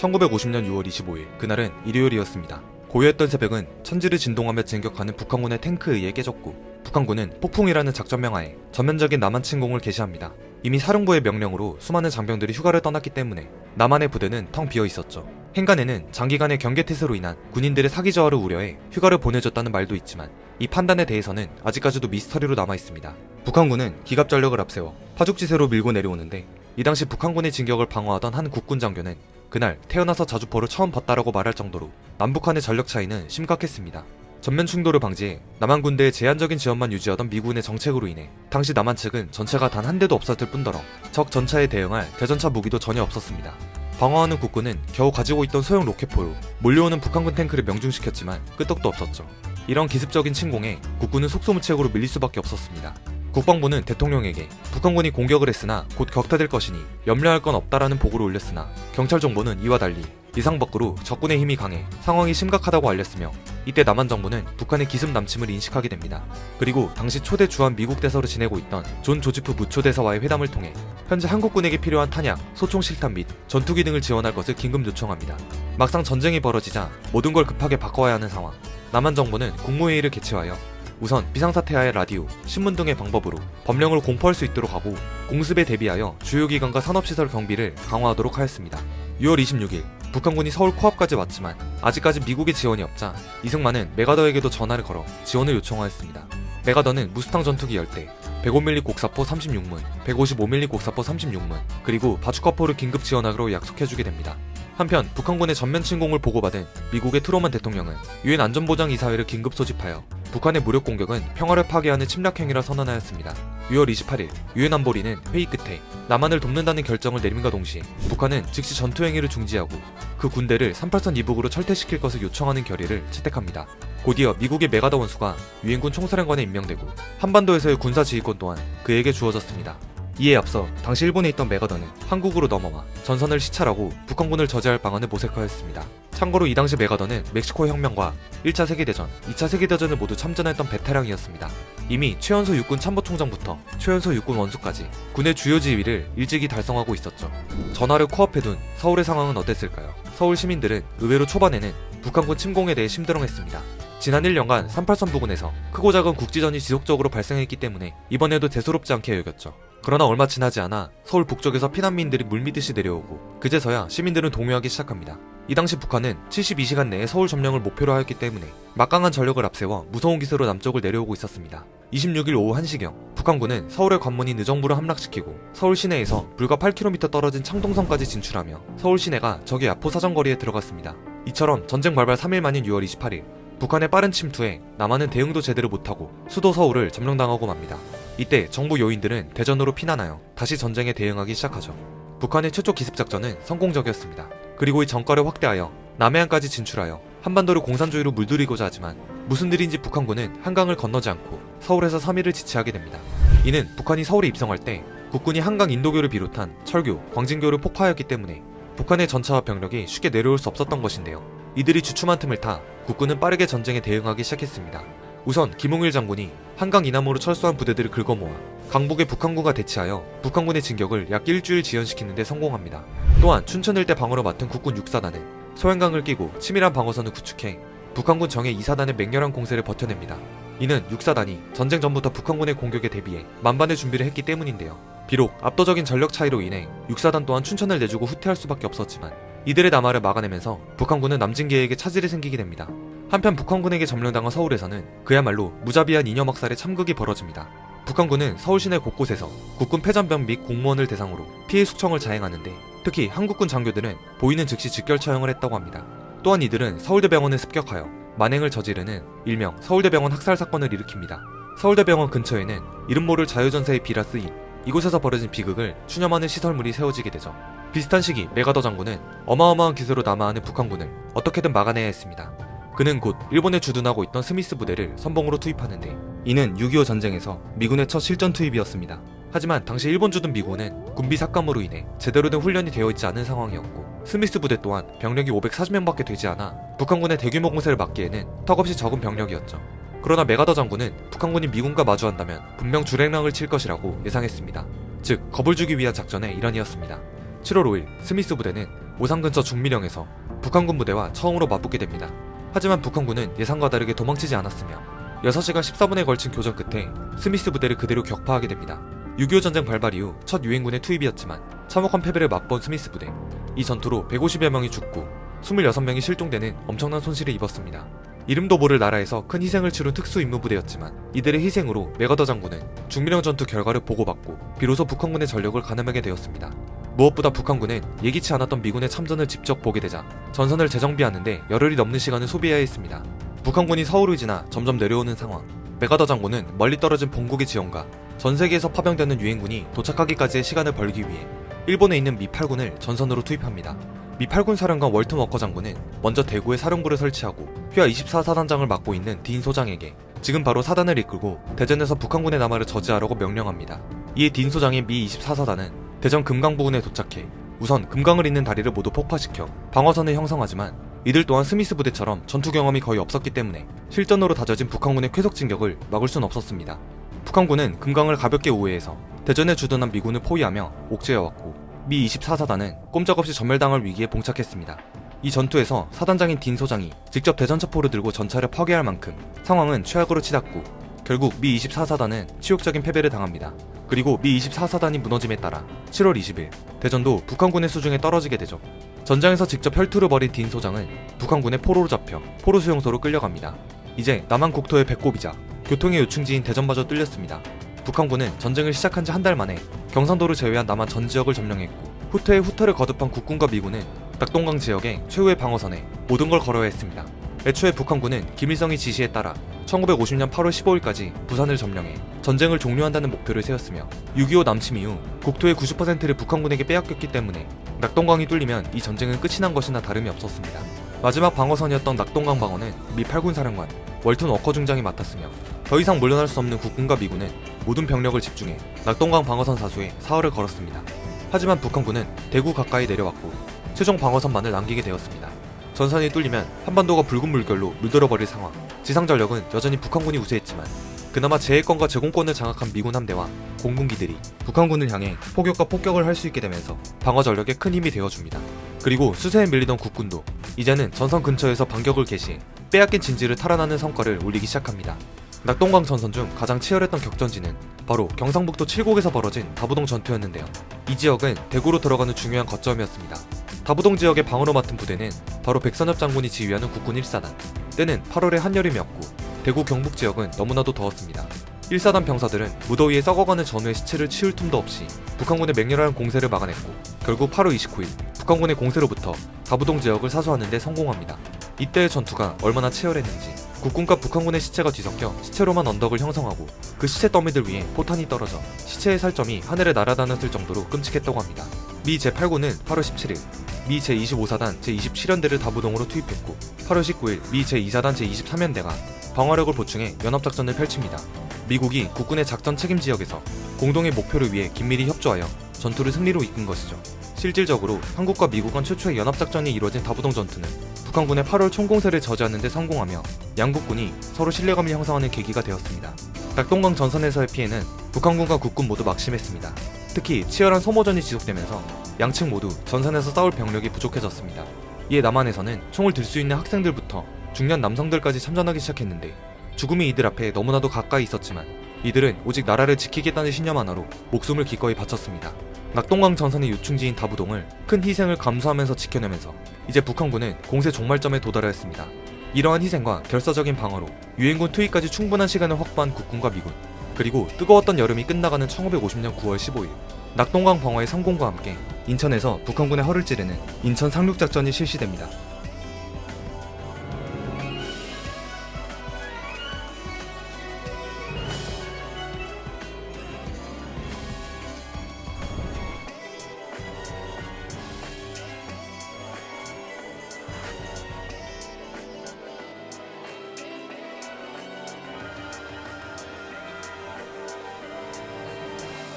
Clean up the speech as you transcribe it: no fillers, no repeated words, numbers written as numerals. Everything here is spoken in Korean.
1950년 6월 25일, 그날은 일요일이었습니다. 고요했던 새벽은 천지를 진동하며 진격하는 북한군의 탱크에 의해 깨졌고, 북한군은 폭풍이라는 작전명 하에 전면적인 남한 침공을 개시합니다. 이미 사령부의 명령으로 수많은 장병들이 휴가를 떠났기 때문에 남한의 부대는 텅 비어 있었죠. 행간에는 장기간의 경계태세로 인한 군인들의 사기 저하를 우려해 휴가를 보내줬다는 말도 있지만, 이 판단에 대해서는 아직까지도 미스터리로 남아있습니다. 북한군은 기갑전력을 앞세워 파죽지세로 밀고 내려오는데, 이 당시 북한군의 진격을 방어하던 한 국군 장교는 그날 태어나서 자주포를 처음 봤다라고 말할 정도로 남북한의 전력 차이는 심각했습니다. 전면 충돌을 방지해 남한 군대의 제한적인 지원만 유지하던 미군의 정책으로 인해 당시 남한 측은 전차가 단 한 대도 없었을 뿐더러 적 전차에 대응할 대전차 무기도 전혀 없었습니다. 방어하는 국군은 겨우 가지고 있던 소형 로켓포로 몰려오는 북한군 탱크를 명중시켰지만 끄떡도 없었죠. 이런 기습적인 침공에 국군은 속수무책으로 밀릴 수밖에 없었습니다. 국방부는 대통령에게 북한군이 공격을 했으나 곧 격퇴될 것이니 염려할 건 없다라는 보고를 올렸으나, 경찰 정보는 이와 달리 예상 밖으로 적군의 힘이 강해 상황이 심각하다고 알렸으며, 이때 남한 정부는 북한의 기습 남침을 인식하게 됩니다. 그리고 당시 초대 주한 미국 대사로 지내고 있던 존 조지프 부초 대사와의 회담을 통해 현재 한국군에게 필요한 탄약, 소총 실탄 및 전투기 등을 지원할 것을 긴급 요청합니다. 막상 전쟁이 벌어지자 모든 걸 급하게 바꿔야 하는 상황. 남한 정부는 국무회의를 개최하여 우선 비상사태하에 라디오, 신문 등의 방법으로 법령을 공포할 수 있도록 하고, 공습에 대비하여 주요 기관과 산업시설 경비를 강화하도록 하였습니다. 6월 26일 북한군이 서울 코앞까지 왔지만 아직까지 미국의 지원이 없자 이승만은 메가더에게도 전화를 걸어 지원을 요청하였습니다. 메가더는 무스탕 전투기 10대, 105mm 곡사포 36문, 155mm 곡사포 36문, 그리고 바주카포를 긴급 지원하기로 약속해주게 됩니다. 한편 북한군의 전면 침공을 보고받은 미국의 트루먼 대통령은 유엔 안전보장이사회를 긴급 소집하여 북한의 무력 공격은 평화를 파괴하는 침략 행위라 선언하였습니다. 6월 28일 유엔 안보리는 회의 끝에 남한을 돕는다는 결정을 내림과 동시에 북한은 즉시 전투 행위를 중지하고 그 군대를 38선 이북으로 철퇴시킬 것을 요청하는 결의를 채택합니다. 곧이어 미국의 메가더 원수가 유엔군 총사령관에 임명되고 한반도에서의 군사 지휘권 또한 그에게 주어졌습니다. 이에 앞서 당시 일본에 있던 메가더는 한국으로 넘어와 전선을 시찰하고 북한군을 저지할 방안을 모색하였습니다. 참고로 이 당시 메가더는 멕시코 혁명과 1차 세계대전, 2차 세계대전을 모두 참전했던 베테랑이었습니다. 이미 최연소 육군 참모총장부터 최연소 육군 원수까지 군의 주요 지휘를 일찍이 달성하고 있었죠. 전화를 코앞에 둔 서울의 상황은 어땠을까요? 서울 시민들은 의외로 초반에는 북한군 침공에 대해 심드렁했습니다. 지난 1년간 38선 부근에서 크고 작은 국지전이 지속적으로 발생했기 때문에 이번에도 대수롭지 않게 여겼죠. 그러나 얼마 지나지 않아 서울 북쪽에서 피난민들이 물밀듯이 내려오고 그제서야 시민들은 동요하기 시작합니다. 이 당시 북한은 72시간 내에 서울 점령을 목표로 하였기 때문에 막강한 전력을 앞세워 무서운 기세로 남쪽을 내려오고 있었습니다. 26일 오후 1시경 북한군은 서울의 관문인 의정부를 함락시키고 서울 시내에서 불과 8km 떨어진 창동성까지 진출하며 서울 시내가 적의 야포 사정거리에 들어갔습니다. 이처럼 전쟁 발발 3일 만인 6월 28일 북한의 빠른 침투에 남한은 대응도 제대로 못하고 수도 서울을 점령당하고 맙니다. 이때 정부 요인들은 대전으로 피난하여 다시 전쟁에 대응하기 시작하죠. 북한의 최초 기습작전은 성공적이었습니다. 그리고 이 전과를 확대하여 남해안까지 진출하여 한반도를 공산주의로 물들이고자 하지만 무슨 일인지 북한군은 한강을 건너지 않고 서울에서 3일을 지체하게 됩니다. 이는 북한이 서울에 입성할 때 국군이 한강 인도교를 비롯한 철교, 광진교를 폭파하였기 때문에 북한의 전차와 병력이 쉽게 내려올 수 없었던 것인데요. 이들이 주춤한 틈을 타 국군은 빠르게 전쟁에 대응하기 시작했습니다. 우선 김웅일 장군이 한강 이남으로 철수한 부대들을 긁어모아 강북의 북한군과 대치하여 북한군의 진격을 약 일주일 지연시키는 데 성공합니다. 또한 춘천 일대 방어를 맡은 국군 6사단은 소양강을 끼고 치밀한 방어선을 구축해 북한군 정예 2사단의 맹렬한 공세를 버텨냅니다. 이는 6사단이 전쟁 전부터 북한군의 공격에 대비해 만반의 준비를 했기 때문인데요. 비록 압도적인 전력 차이로 인해 6사단 또한 춘천을 내주고 후퇴할 수밖에 없었지만 이들의 남하를 막아내면서 북한군은 남진계에게 차질이 생기게 됩니다. 한편 북한군에게 점령당한 서울에서는 그야말로 무자비한 인여막살의 참극이 벌어집니다. 북한군은 서울 시내 곳곳에서 국군 패잔병 및 공무원을 대상으로 피해 숙청을 자행하는데, 특히 한국군 장교들은 보이는 즉시 직결 처형을 했다고 합니다. 또한 이들은 서울대병원을 습격하여 만행을 저지르는 일명 서울대병원 학살 사건을 일으킵니다. 서울대병원 근처에는 이름 모를 자유전사의 비라 쓰인 이곳에서 벌어진 비극을 추념하는 시설물이 세워지게 되죠. 비슷한 시기 메가더 장군은 어마어마한 기세로 남하하는 북한군을 어떻게든 막아내야 했습니다. 그는 곧 일본에 주둔하고 있던 스미스 부대를 선봉으로 투입하는데, 이는 6.25 전쟁에서 미군의 첫 실전 투입이었습니다. 하지만 당시 일본 주둔 미군은 군비 삭감으로 인해 제대로 된 훈련이 되어 있지 않은 상황이었고, 스미스 부대 또한 병력이 540명밖에 되지 않아 북한군의 대규모 공세를 막기에는 턱없이 적은 병력이었죠. 그러나 메가더 장군은 북한군이 미군과 마주한다면 분명 주랭랑을 칠 것이라고 예상했습니다. 즉 겁을 주기 위한 작전의 일환이었습니다. 7월 5일 스미스 부대는 오산 근처 중미령에서 북한군 부대와 처음으로 맞붙게 됩니다. 하지만 북한군은 예상과 다르게 도망치지 않았으며 6시간 14분에 걸친 교전 끝에 스미스 부대를 그대로 격파하게 됩니다. 6.25 전쟁 발발 이후 첫 유엔군의 투입이었지만 참혹한 패배를 맛본 스미스 부대. 이 전투로 150여 명이 죽고 26명이 실종되는 엄청난 손실을 입었습니다. 이름도 모를 나라에서 큰 희생을 치룬 특수 임무부대였지만 이들의 희생으로 맥어더 장군은 중미령 전투 결과를 보고받고 비로소 북한군의 전력을 가늠하게 되었습니다. 무엇보다 북한군은 예기치 않았던 미군의 참전을 직접 보게 되자 전선을 재정비하는데 열흘이 넘는 시간을 소비해야 했습니다. 북한군이 서울을 지나 점점 내려오는 상황. 맥어더 장군은 멀리 떨어진 본국의 지원과 전 세계에서 파병되는 유엔군이 도착하기까지의 시간을 벌기 위해 일본에 있는 미 8군을 전선으로 투입합니다. 미 8군 사령관 월튼 워커 장군은 먼저 대구에 사령부를 설치하고 휘하 24사단장을 맡고 있는 딘 소장에게 지금 바로 사단을 이끌고 대전에서 북한군의 남하를 저지하라고 명령합니다. 이에 딘 소장의 미 24사단은 대전 금강 부근에 도착해 우선 금강을 잇는 다리를 모두 폭파시켜 방어선을 형성하지만 이들 또한 스미스 부대처럼 전투 경험이 거의 없었기 때문에 실전으로 다져진 북한군의 쾌속 진격을 막을 순 없었습니다. 북한군은 금강을 가볍게 우회해서 대전에 주둔한 미군을 포위하며 옥죄어왔고 미 24사단은 꼼짝없이 전멸당할 위기에 봉착했습니다. 이 전투에서 사단장인 딘 소장이 직접 대전차포를 들고 전차를 파괴할 만큼 상황은 최악으로 치닫고 결국 미 24사단은 치욕적인 패배를 당합니다. 그리고 미 24사단이 무너짐에 따라 7월 20일 대전도 북한군의 수중에 떨어지게 되죠. 전장에서 직접 혈투를 벌인 딘 소장은 북한군의 포로로 잡혀 포로 수용소로 끌려갑니다. 이제 남한 국토의 배꼽이자 교통의 요충지인 대전마저 뚫렸습니다. 북한군은 전쟁을 시작한 지 한 달 만에 경상도를 제외한 남한 전 지역을 점령했고 후퇴에 후퇴를 거듭한 국군과 미군은 낙동강 지역의 최후의 방어선에 모든 걸 걸어야 했습니다. 애초에 북한군은 김일성의 지시에 따라 1950년 8월 15일까지 부산을 점령해 전쟁을 종료한다는 목표를 세웠으며 6.25 남침 이후 국토의 90%를 북한군에게 빼앗겼기 때문에 낙동강이 뚫리면 이 전쟁은 끝이 난 것이나 다름이 없었습니다. 마지막 방어선이었던 낙동강 방어는 미 8군 사령관 월튼 워커 중장이 맡았으며 더 이상 물러날 수 없는 국군과 미군은 모든 병력을 집중해 낙동강 방어선 사수에 사활을 걸었습니다. 하지만 북한군은 대구 가까이 내려왔고 최종 방어선만을 남기게 되었습니다. 전선이 뚫리면 한반도가 붉은 물결로 물들어버릴 상황. 지상 전력은 여전히 북한군이 우세했지만 그나마 제해권과 제공권을 장악한 미군 함대와 공군기들이 북한군을 향해 포격과 폭격을 할 수 있게 되면서 방어 전력에 큰 힘이 되어줍니다. 그리고 수세에 밀리던 국군도 이제는 전선 근처에서 반격을 개시해 빼앗긴 진지를 탈환하는 성과를 올리기 시작합니다. 낙동강 전선 중 가장 치열했던 격전지는 바로 경상북도 칠곡에서 벌어진 다부동 전투였는데요. 이 지역은 대구로 들어가는 중요한 거점이었습니다. 다부동 지역의 방어로 맡은 부대는 바로 백선엽 장군이 지휘하는 국군 1사단. 때는 8월의 한여름이었고 대구 경북 지역은 너무나도 더웠습니다. 1사단 병사들은 무더위에 썩어가는 전우의 시체를 치울 틈도 없이 북한군의 맹렬한 공세를 막아냈고 결국 8월 29일 북한군의 공세로부터 다부동 지역을 사수하는 데 성공합니다. 이때의 전투가 얼마나 치열했는지 국군과 북한군의 시체가 뒤섞여 시체로만 언덕을 형성하고 그 시체 더미들 위에 포탄이 떨어져 시체의 살점이 하늘에 날아다녔을 정도로 끔찍했다고 합니다. 미 제8군은 8월 17일 미 제25사단 제27연대를 다부동으로 투입했고 8월 19일 미 제2사단 제23연대가 방어력을 보충해 연합작전을 펼칩니다. 미국이 국군의 작전 책임 지역에서 공동의 목표를 위해 긴밀히 협조하여 전투를 승리로 이끈 것이죠. 실질적으로 한국과 미국 간 최초의 연합작전이 이루어진 다부동 전투는 북한군의 8월 총공세를 저지하는 데 성공하며 양국군이 서로 신뢰감을 형성하는 계기가 되었습니다. 낙동강 전선에서의 피해는 북한군과 국군 모두 막심했습니다. 특히 치열한 소모전이 지속되면서 양측 모두 전선에서 싸울 병력이 부족해졌습니다. 이에 남한에서는 총을 들 수 있는 학생들부터 중년 남성들까지 참전하기 시작했는데 죽음이 이들 앞에 너무나도 가까이 있었지만 이들은 오직 나라를 지키겠다는 신념 하나로 목숨을 기꺼이 바쳤습니다. 낙동강 전선의 요충지인 다부동을 큰 희생을 감수하면서 지켜내면서 이제 북한군은 공세 종말점에 도달하였습니다. 이러한 희생과 결사적인 방어로 유엔군 투입까지 충분한 시간을 확보한 국군과 미군, 그리고 뜨거웠던 여름이 끝나가는 1950년 9월 15일 낙동강 방어의 성공과 함께 인천에서 북한군의 허를 찌르는 인천 상륙작전이 실시됩니다.